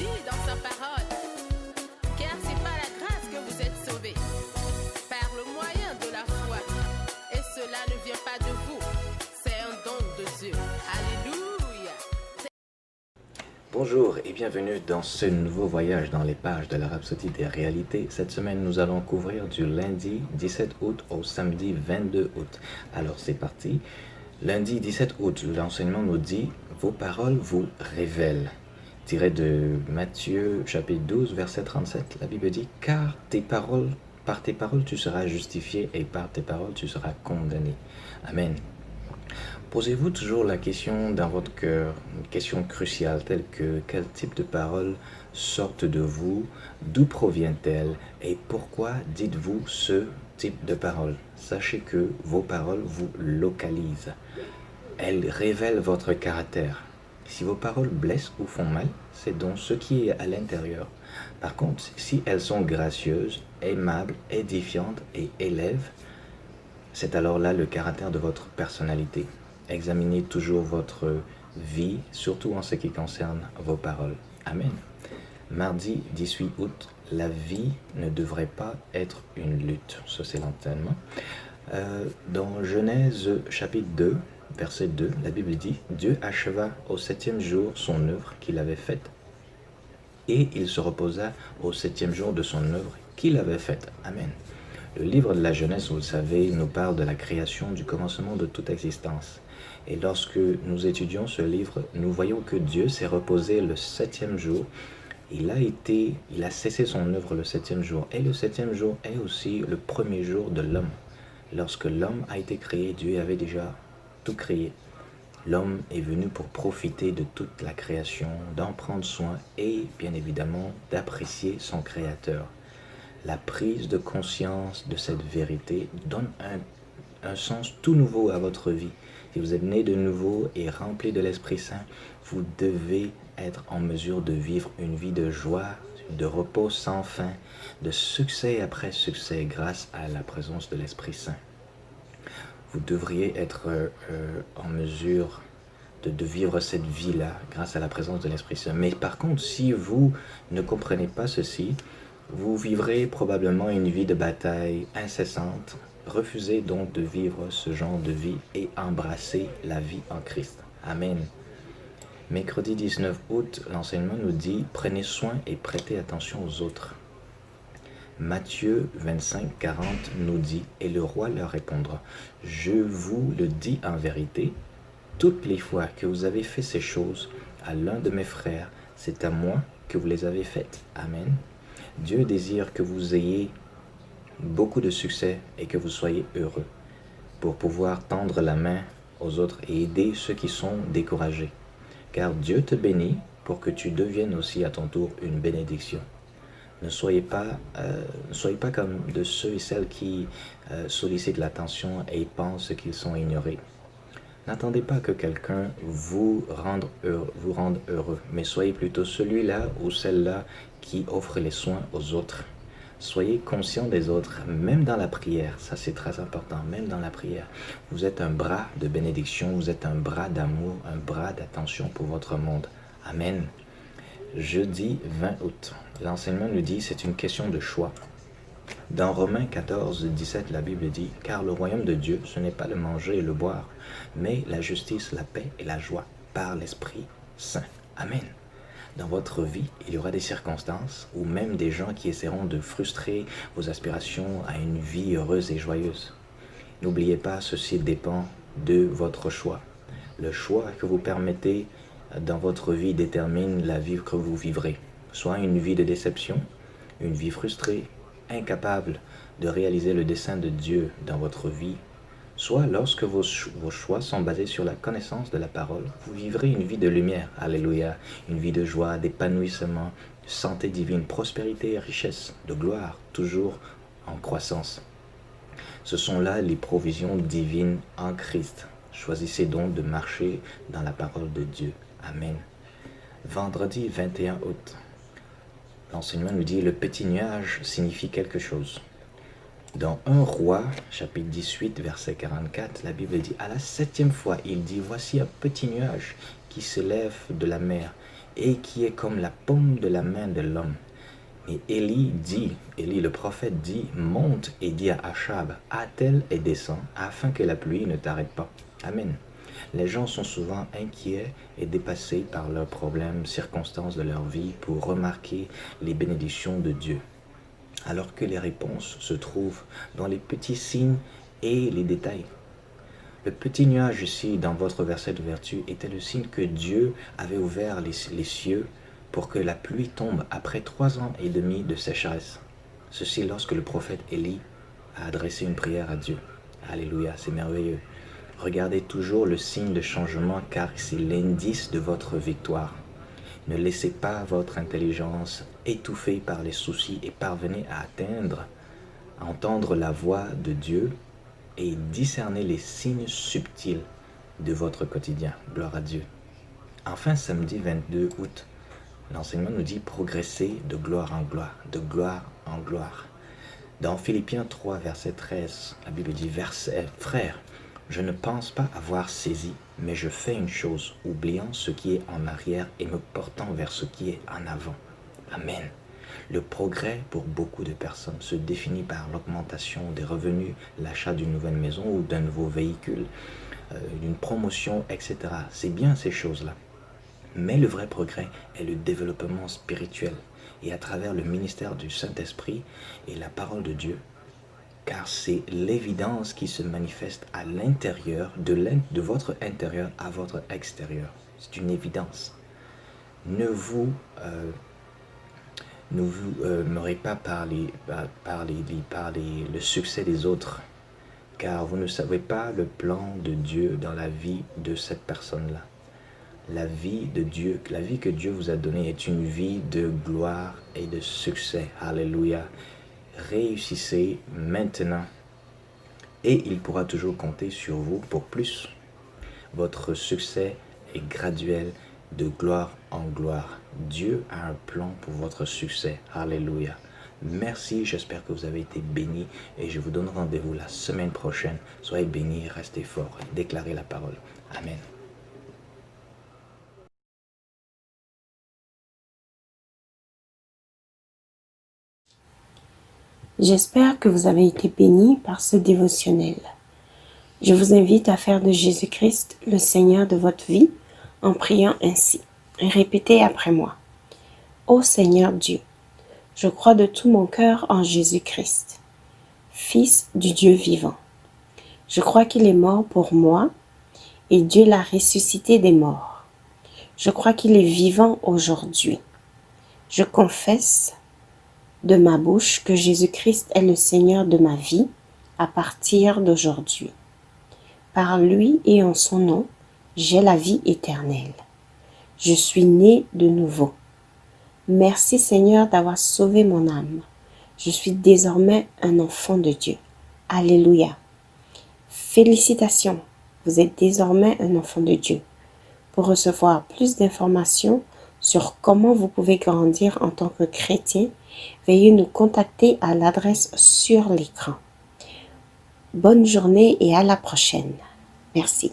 dit dans sa parole, car c'est par la grâce que vous êtes sauvés, par le moyen de la foi. Et cela ne vient pas de vous, c'est un don de Dieu. Alléluia. Bonjour et bienvenue dans ce nouveau voyage dans les pages de la Rhapsodie des réalités. Cette semaine, nous allons couvrir du lundi 17 août au samedi 22 août. Alors c'est parti. Lundi 17 août, l'enseignement nous dit « Vos paroles vous révèlent ». Tiré de Matthieu chapitre 12 verset 37, la Bible dit « Car par tes paroles tu seras justifié et par tes paroles tu seras condamné. » Amen. Posez-vous toujours la question dans votre cœur, une question cruciale telle que quel type de paroles sortent de vous, d'où proviennent-elles et pourquoi dites-vous ce type de paroles? Sachez que vos paroles vous localisent. Elles révèlent votre caractère. Si vos paroles blessent ou font mal, c'est donc ce qui est à l'intérieur. Par contre, si elles sont gracieuses, aimables, édifiantes et élèvent, c'est alors là le caractère de votre personnalité. Examinez toujours votre vie, surtout en ce qui concerne vos paroles. Amen. Mardi 18 août, la vie ne devrait pas être une lutte. Ça, c'est l'enseignement. Dans Genèse chapitre 2, verset 2, la Bible dit « Dieu acheva au 7e jour son œuvre qu'il avait faite, et il se reposa au 7e jour de son œuvre qu'il avait faite. » Amen. Le livre de la Genèse, vous le savez, nous parle de la création, du commencement de toute existence. Et lorsque nous étudions ce livre, nous voyons que Dieu s'est reposé le 7e jour. Il a cessé son œuvre le 7e jour. Et le 7e jour est aussi le premier jour de l'homme. Lorsque l'homme a été créé, Dieu avait déjà tout créé. L'homme est venu pour profiter de toute la création, d'en prendre soin et, bien évidemment, d'apprécier son Créateur. La prise de conscience de cette vérité donne un sens tout nouveau à votre vie. Si vous êtes né de nouveau et rempli de l'Esprit Saint, vous devez être en mesure de vivre une vie de joie, de repos sans fin, de succès après succès grâce à la présence de l'Esprit Saint. Vous devriez être en mesure de vivre cette vie-là grâce à la présence de l'Esprit Saint. Mais par contre, si vous ne comprenez pas ceci, vous vivrez probablement une vie de bataille incessante. Refusez donc de vivre ce genre de vie et embrassez la vie en Christ. Amen. Mercredi 19 août, l'enseignement nous dit « Prenez soin et prêtez attention aux autres ». Matthieu 25, 40 nous dit « Et le roi leur répondra, je vous le dis en vérité, toutes les fois que vous avez fait ces choses à l'un de mes frères, c'est à moi que vous les avez faites. Amen. » Dieu désire que vous ayez beaucoup de succès et que vous soyez heureux pour pouvoir tendre la main aux autres et aider ceux qui sont découragés. Car Dieu te bénit pour que tu deviennes aussi à ton tour une bénédiction. Ne soyez pas comme de ceux et celles qui sollicitent l'attention et pensent qu'ils sont ignorés. N'attendez pas que quelqu'un vous rende heureux, mais soyez plutôt celui-là ou celle-là qui offre les soins aux autres. Soyez conscient des autres, même dans la prière, ça c'est très important, même dans la prière. Vous êtes un bras de bénédiction, vous êtes un bras d'amour, un bras d'attention pour votre monde. Amen. Jeudi 20 août, l'enseignement nous dit c'est une question de choix. Dans Romains 14, 17, la Bible dit « Car le royaume de Dieu, ce n'est pas le manger et le boire, mais la justice, la paix et la joie par l'Esprit Saint. » Amen. Dans votre vie, il y aura des circonstances ou même des gens qui essaieront de frustrer vos aspirations à une vie heureuse et joyeuse. N'oubliez pas, ceci dépend de votre choix. Le choix que vous permettez dans votre vie détermine la vie que vous vivrez. Soit une vie de déception, une vie frustrée, incapable de réaliser le dessein de Dieu dans votre vie, soit lorsque vos choix sont basés sur la connaissance de la parole, vous vivrez une vie de lumière, alléluia, une vie de joie, d'épanouissement, de santé divine, prospérité et richesse, de gloire, toujours en croissance. Ce sont là les provisions divines en Christ. Choisissez donc de marcher dans la parole de Dieu. Amen. Vendredi 21 août. L'enseignement nous dit « Le petit nuage signifie quelque chose ». Dans 1 Roi, chapitre 18, verset 44, la Bible dit « À la 7e fois, il dit « Voici un petit nuage qui s'élève de la mer et qui est comme la paume de la main de l'homme. Et Élie le prophète dit, monte et dit à Achab, attelle et descend, afin que la pluie ne t'arrête pas. Amen. Les gens sont souvent inquiets et dépassés par leurs problèmes, circonstances de leur vie pour remarquer les bénédictions de Dieu. Alors que les réponses se trouvent dans les petits signes et les détails. Le petit nuage ici, dans votre verset d'ouverture, était le signe que Dieu avait ouvert les cieux pour que la pluie tombe après 3 ans et demi de sécheresse. Ceci lorsque le prophète Élie a adressé une prière à Dieu. Alléluia, c'est merveilleux. Regardez toujours le signe de changement car c'est l'indice de votre victoire. Ne laissez pas votre intelligence étouffée par les soucis et parvenez à entendre la voix de Dieu et discerner les signes subtils de votre quotidien. Gloire à Dieu. Enfin, samedi 22 août, l'enseignement nous dit progresser de gloire en gloire, de gloire en gloire. Dans Philippiens 3, verset 13, la Bible dit, frères, je ne pense pas avoir saisi, mais je fais une chose, oubliant ce qui est en arrière et me portant vers ce qui est en avant. Amen. Le progrès pour beaucoup de personnes se définit par l'augmentation des revenus, l'achat d'une nouvelle maison ou d'un nouveau véhicule, d'une promotion, etc. C'est bien ces choses-là. Mais le vrai progrès est le développement spirituel et à travers le ministère du Saint-Esprit et la parole de Dieu, car c'est l'évidence qui se manifeste à l'intérieur, de votre intérieur à votre extérieur. C'est une évidence. Ne vous m'aurez pas par le succès des autres, car vous ne savez pas le plan de Dieu dans la vie de cette personne-là. La vie de Dieu, la vie que Dieu vous a donnée est une vie de gloire et de succès. Alléluia. Réussissez maintenant et il pourra toujours compter sur vous pour plus. Votre succès est graduel de gloire en gloire. Dieu a un plan pour votre succès. Alléluia. Merci, j'espère que vous avez été bénis et je vous donne rendez-vous la semaine prochaine. Soyez bénis, restez forts, déclarez la parole. Amen. J'espère que vous avez été bénis par ce dévotionnel. Je vous invite à faire de Jésus-Christ le Seigneur de votre vie en priant ainsi. Répétez après moi. Ô Seigneur Dieu, je crois de tout mon cœur en Jésus-Christ, Fils du Dieu vivant. Je crois qu'il est mort pour moi et Dieu l'a ressuscité des morts. Je crois qu'il est vivant aujourd'hui. Je confesse de ma bouche que Jésus-Christ est le Seigneur de ma vie à partir d'aujourd'hui. Par lui et en son nom, j'ai la vie éternelle. Je suis né de nouveau. Merci Seigneur d'avoir sauvé mon âme. Je suis désormais un enfant de Dieu. Alléluia. Félicitations, vous êtes désormais un enfant de Dieu. Pour recevoir plus d'informations sur comment vous pouvez grandir en tant que chrétien, veuillez nous contacter à l'adresse sur l'écran. Bonne journée et à la prochaine. Merci.